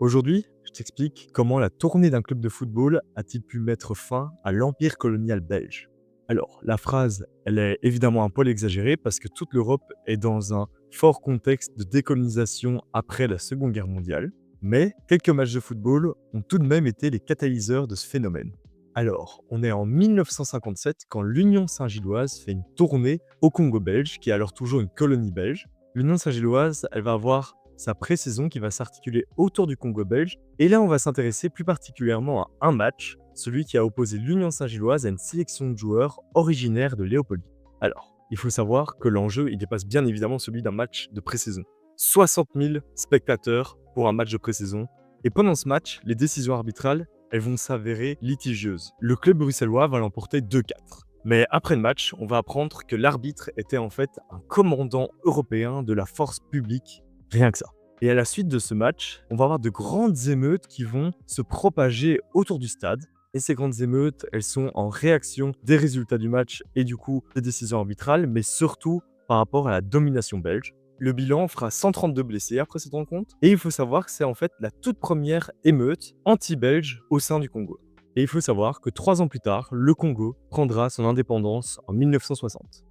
Aujourd'hui, je t'explique comment la tournée d'un club de football a-t-il pu mettre fin à l'empire colonial belge. Alors, la phrase, elle est évidemment un poil exagérée parce que toute l'Europe est dans un fort contexte de décolonisation après la Seconde Guerre mondiale, mais quelques matchs de football ont tout de même été les catalyseurs de ce phénomène. Alors, on est en 1957 quand l'Union Saint-Gilloise fait une tournée au Congo belge, qui est alors toujours une colonie belge. L'Union Saint-Gilloise, elle va avoir sa pré-saison qui va s'articuler autour du Congo belge. Et là, on va s'intéresser plus particulièrement à un match, celui qui a opposé l'Union Saint-Gilloise à une sélection de joueurs originaires de Léopoldie. Alors, il faut savoir que l'enjeu, il dépasse bien évidemment celui d'un match de pré-saison. 60 000 spectateurs pour un match de pré-saison. Et pendant ce match, les décisions arbitrales, elles vont s'avérer litigieuses. Le club bruxellois va l'emporter 2-4. Mais après le match, on va apprendre que l'arbitre était en fait un commandant européen de la force publique. Rien que ça. Et à la suite de ce match, on va avoir de grandes émeutes qui vont se propager autour du stade. Et ces grandes émeutes, elles sont en réaction des résultats du match et du coup des décisions arbitrales, mais surtout par rapport à la domination belge. Le bilan fera 132 blessés après cette rencontre. Et il faut savoir que c'est en fait la toute première émeute anti-belge au sein du Congo. Et il faut savoir que 3 ans plus tard, le Congo prendra son indépendance en 1960.